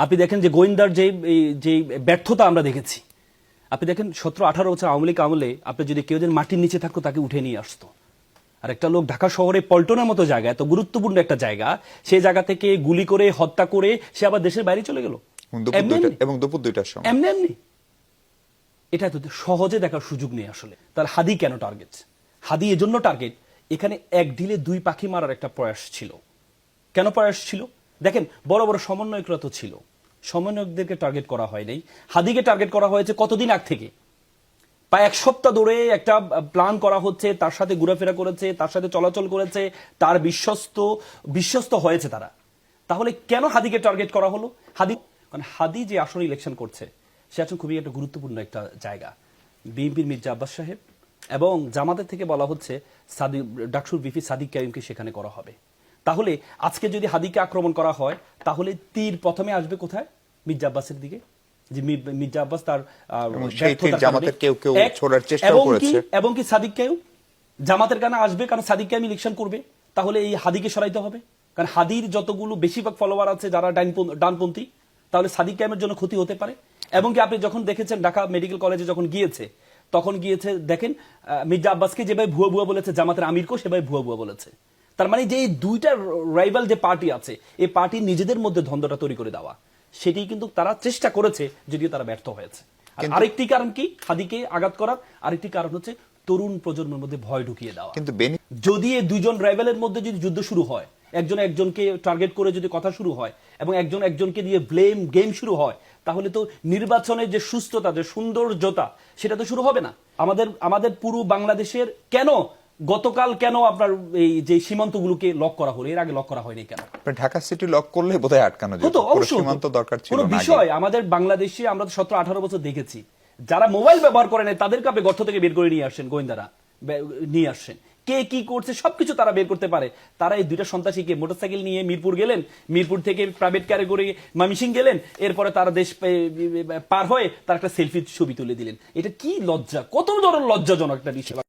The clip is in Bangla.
আপনি দেখেন যে গোয়েন্দার যে ব্যর্থতা আমরা দেখেছি, আপনি দেখেন 17-18 বছর আওয়ামী লীগ আমলে আপনি যদি কেউ যেন মাটির নিচে থাকতো তাকে উঠে নিয়ে আসতো। আর একটা লোক ঢাকা শহরে পল্টনের মতো জায়গা, এত গুরুত্বপূর্ণ একটা জায়গা, সেই জায়গা থেকে গুলি করে হত্যা করে সে আবার দেশের বাইরে চলে গেল এবং দুপুর 2টার সময় এমনি এমনি। এটা তো সহজে দেখার সুযোগ নেই আসলে। তার হাদি কেন টার্গেট? হাদি এজন্য টার্গেট, এখানে এক ঢিলে দুই পাখি মারার একটা প্রয়াস ছিল। কেন প্রয়াস ছিল? দেখেন, বড় বড় সমন্বয়করা তো ছিল, সমন্বয়কদেরকে টার্গেট করা হয় নাই, হাদিকে টার্গেট করা হয়েছে কতদিন আগ থেকে। প্রায় এক সপ্তাহ ধরে একটা প্ল্যান করা হচ্ছে, তার সাথে ঘোরাফেরা করেছে, তার সাথে চলাচল করেছে, তার বিশ্বস্ত হয়েছে তারা। তাহলে কেন হাদিকে টার্গেট করা হলো? কারণ হাদি যে আসলে ইলেকশন করছে, সে এখন খুবই একটা গুরুত্বপূর্ণ একটা জায়গা। বিএনপির মির্জা আব্বাস সাহেব এবং জামাতের থেকে বলা হচ্ছে ডাকসুর ভিপি সাদিক কাইয়ুমকে সেখানে করা হবে। তাহলে আজকে যদি হাদিকে আক্রমণ করা হয়, তাহলে তীর প্রথমে আসবে কোথায়? মির্জা আব্বাসের দিকে। যে মির্জা আব্বাস তার এবং কি সাদিক কাইয়ুম জামাতের কানে আসবে, কারণ সাদিক কাইয়ুম ইলেকশন করবে। তাহলে এই হাদিকে সরাইতে হবে, কারণ হাদির যতগুলো বেশিরভাগ ফলোয়ার আছে যারা ডানপন্থী, তাহলে সাদিক কাইয়ুমের জন্য ক্ষতি হতে পারে। এবং কি আপনি যখন দেখেছেন ঢাকা মেডিকেল কলেজে যখন গিয়েছে, তখন গিয়েছে দেখেন মির্জা আব্বাসকে যেভাবে ভুয়া ভুয়া বলেছে, জামাতের আমিরকেও সেভাবে ভুয়া ভুয়া বলেছে। তার মানে যে এই দুইটা রাইভাল যে পার্টি আছে, এই পার্টি নিজেদের মধ্যে দ্বন্দ্বটা তৈরি করে দেওয়া, সেটি কিন্তু তারা চেষ্টা করেছে, যদিও তারা ব্যর্থ হয়েছে। আরেকটি কারণ কি হাদিকে আঘাত করার? আরেকটি কারণ হচ্ছে তরুণ প্রজন্মের মধ্যে ভয় ঢুকিয়ে দেওয়া। কিন্তু যদি এই দুইজন রাইভালের মধ্যে যদি যুদ্ধ শুরু হয়, একজন একজনকে টার্গেট করে যদি কথা শুরু হয় এবং একজন একজনকে দিয়ে ব্লেম গেম শুরু হয়, তাহলে তো নির্বাচনের যে সুস্থতা, যে সৌন্দর্যতা, সেটা তো শুরু হবে না। আমাদের পুরো বাংলাদেশের গতকাল কেন আপনার এই যে সীমান্তগুলোকে লক করা হলো, এর আগে লক করা হয়নি কেন? ঢাকা সিটি লক করলে বোধহয় আটকানো যেত, সীমান্ত দরকার ছিল না। বিষয় আমাদের বাংলাদেশে আমরা 17-18 বছর দেখেছি, যারা মোবাইল ব্যবহার করে না তাদেরকে আপনি গর্ত থেকে বের করে নিয়ে আসেন, গোয়েন্দারা নিয়ে আসছেন, কে কি করছে সবকিছু তারা বের করতে পারে। তারা এই দুইটা সন্ত্রাসীকে মোটরসাইকেল নিয়ে মিরপুর গেলেন, মিরপুর থেকে প্রাইভেট কারে করে ময়মনসিংহ গেলেন, এরপরে তারা দেশ পার হয়ে তার একটা সেলফি ছবি তুলে দিলেন। এটা কি লজ্জা, কত ধরনের লজ্জাজনক একটা বিষয়।